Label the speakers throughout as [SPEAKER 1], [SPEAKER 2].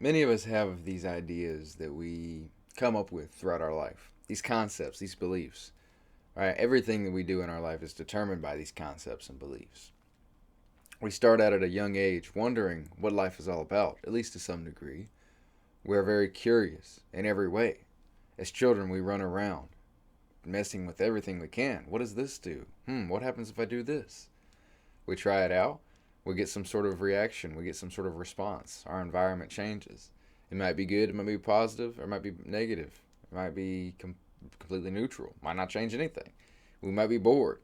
[SPEAKER 1] Many of us have these ideas that we come up with throughout our life, these concepts, these beliefs. Right? Everything that we do in our life is determined by these concepts and beliefs. We start out at a young age wondering what life is all about, at least to some degree. We are very curious in every way. As children, we run around, messing with everything we can. What does this do? What happens if I do this? We try it out. We get some sort of reaction. We get some sort of response. Our environment changes. It might be good. It might be positive. Or it might be negative. It might be completely neutral. Might not change anything. We might be bored.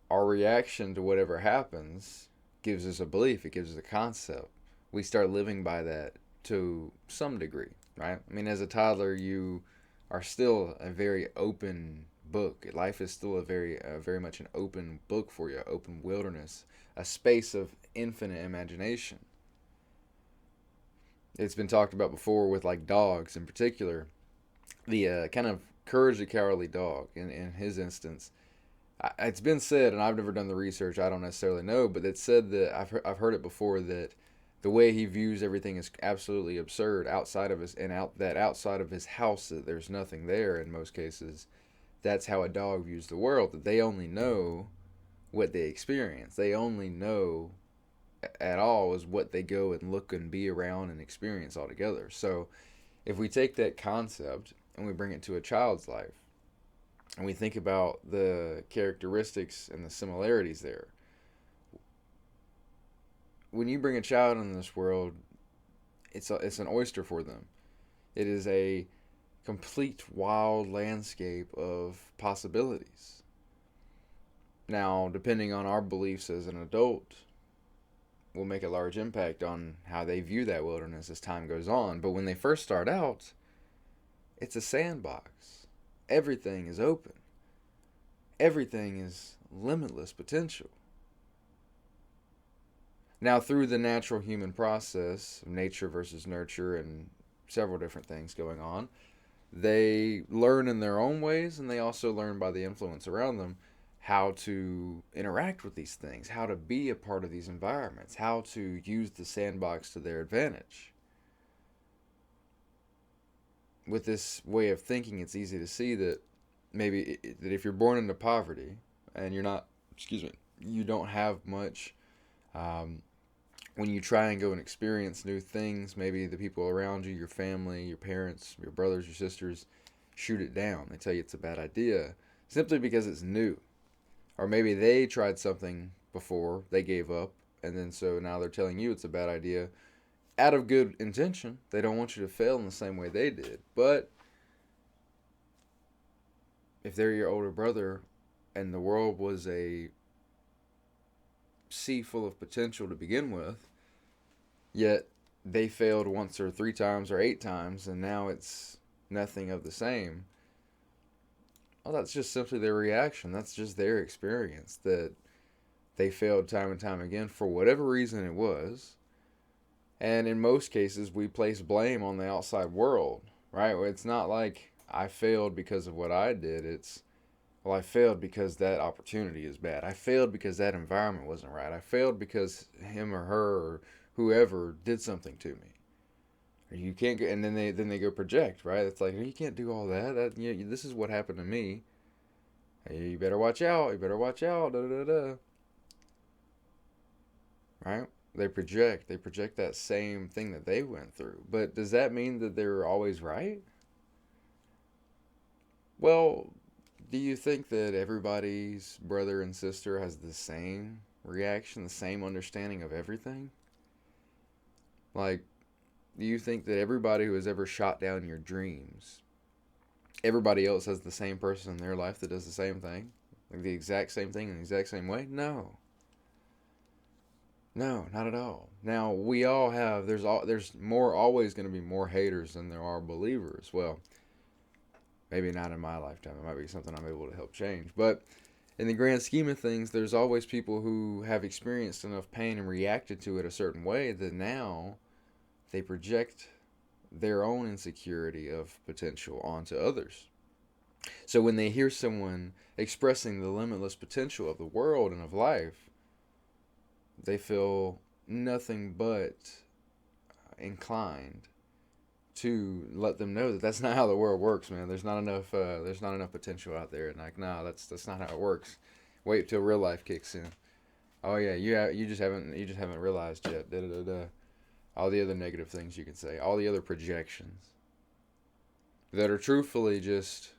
[SPEAKER 1] Our reaction to whatever happens gives us a belief. It gives us a concept. We start living by that to some degree, right? I mean, as a toddler, you are still a very open book. Life is still very much an open book for you, open wilderness, a space of infinite imagination. It's been talked about before with like dogs in particular. The kind of Courage the Cowardly Dog, in his instance, it's been said, and I've never done the research. I don't necessarily know, but it's said that I've heard it before that the way he views everything is absolutely absurd outside of his and out that outside of his house that there's nothing there in most cases. That's how a dog views the world. That they only know what they experience. They only know at all is what they go and look and be around and experience altogether. So if we take that concept and we bring it to a child's life and we think about the characteristics and the similarities there, when you bring a child into this world, it's an oyster for them. It is a complete wild landscape of possibilities. Now, depending on our beliefs as an adult, will make a large impact on how they view that wilderness as time goes on. But when they first start out, it's a sandbox. Everything is open. Everything is limitless potential. Now, through the natural human process of nature versus nurture and several different things going on, they learn in their own ways and they also learn by the influence around them how to interact with these things, how to be a part of these environments, how to use the sandbox to their advantage. With this way of thinking, it's easy to see that maybe that if you're born into poverty and you're not, excuse me, you don't have much. When you try and go and experience new things, maybe the people around you, your family, your parents, your brothers, your sisters, shoot it down. They tell you it's a bad idea simply because it's new. Or maybe they tried something before, they gave up, and then so now they're telling you it's a bad idea out of good intention. They don't want you to fail in the same way they did. But if they're your older brother and the world was a sea full of potential to begin with, yet they failed once or three times or eight times, and now it's nothing of the same. Well, that's just simply their reaction. That's just their experience that they failed time and time again for whatever reason it was. And in most cases, we place blame on the outside world, right? It's not like I failed because of what I did. It's, well, I failed because that opportunity is bad. I failed because that environment wasn't right. I failed because him or her or whoever did something to me. You can't go, and then they go project, right? It's like you can't do all that. This is what happened to me. Hey, you better watch out. You better watch out. Da da da. Right? They project. They project that same thing that they went through. But does that mean that they're always right? Well, do you think that everybody's brother and sister has the same reaction, the same understanding of everything? Like, do you think that everybody who has ever shot down your dreams, everybody else has the same person in their life that does the same thing? Like the exact same thing in the exact same way? No. No, not at all. Now we all have there's more always going to be more haters than there are believers. Well, maybe not in my lifetime. It might be something I'm able to help change. But in the grand scheme of things, there's always people who have experienced enough pain and reacted to it a certain way that now they project their own insecurity of potential onto others. So when they hear someone expressing the limitless potential of the world and of life, they feel nothing but inclined to let them know that that's not how the world works, man. There's not enough potential out there, and like, nah, that's not how it works. Wait till real life kicks in. Oh yeah, you just haven't realized yet. Da, da, da, da. All the other negative things you can say, all the other projections that are truthfully just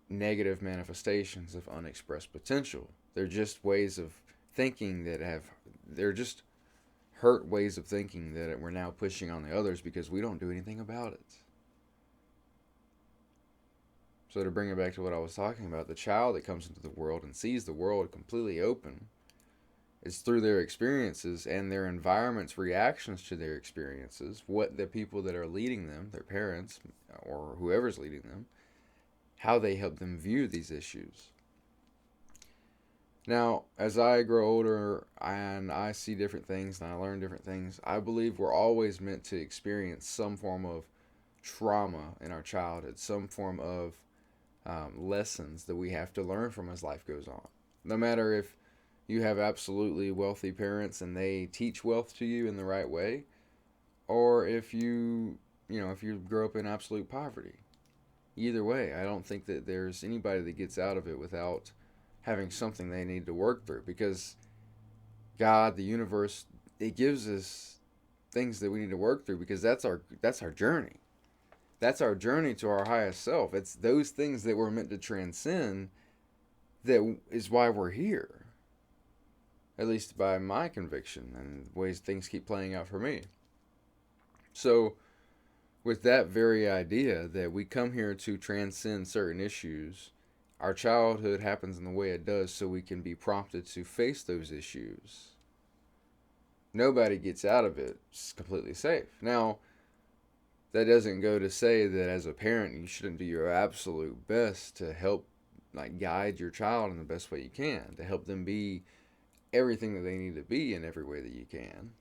[SPEAKER 1] negative manifestations of unexpressed potential. They're just ways of thinking they're just hurt ways of thinking that we're now pushing on the others because we don't do anything about it. So to bring it back to what I was talking about, the child that comes into the world and sees the world completely open, it's through their experiences and their environment's reactions to their experiences, what the people that are leading them, their parents or whoever's leading them, how they help them view these issues. Now, as I grow older and I see different things and I learn different things, I believe we're always meant to experience some form of trauma in our childhood, some form of lessons that we have to learn from as life goes on. No matter if you have absolutely wealthy parents and they teach wealth to you in the right way, or if you grow up in absolute poverty. Either way, I don't think that there's anybody that gets out of it without having something they need to work through, because God, the universe, it gives us things that we need to work through, because that's our journey. That's our journey to our highest self. It's those things that we're meant to transcend that is why we're here. At least by my conviction and the ways things keep playing out for me. So, with that very idea that we come here to transcend certain issues, our childhood happens in the way it does so we can be prompted to face those issues. Nobody gets out of it completely safe. Now, that doesn't go to say that as a parent you shouldn't do your absolute best to help guide your child in the best way you can, to help them be everything that they need to be in every way that you can.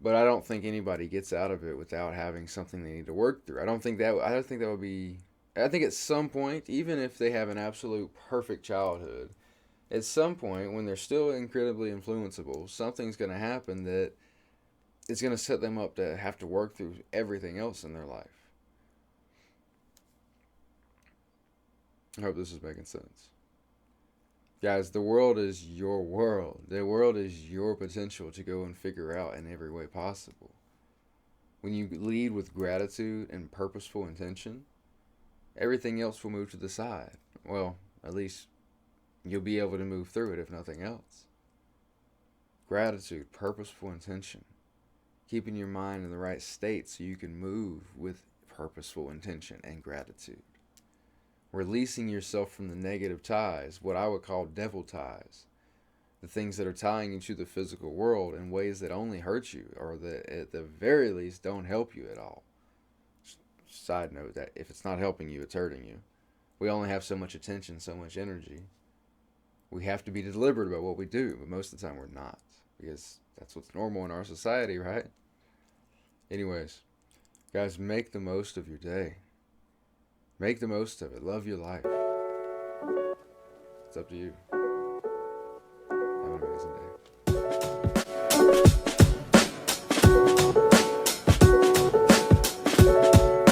[SPEAKER 1] But I don't think anybody gets out of it without having something they need to work through. I don't think that would be. I think at some point, even if they have an absolute perfect childhood, at some point when they're still incredibly influenceable, something's going to happen that is going to set them up to have to work through everything else in their life. I hope this is making sense. Guys, the world is your world. The world is your potential to go and figure out in every way possible. When you lead with gratitude and purposeful intention, everything else will move to the side. Well, at least you'll be able to move through it, if nothing else. Gratitude, purposeful intention, keeping your mind in the right state so you can move with purposeful intention and gratitude. Releasing yourself from the negative ties, what I would call devil ties, the things that are tying you to the physical world in ways that only hurt you, or that at the very least don't help you at all. Side note, that if it's not helping you, it's hurting you. We only have so much attention, so much energy. We have to be deliberate about what we do, but most of the time we're not, because that's what's normal in our society, right? Anyways, guys, make the most of your day. Make the most of it. Love your life. It's up to you. Have an amazing day.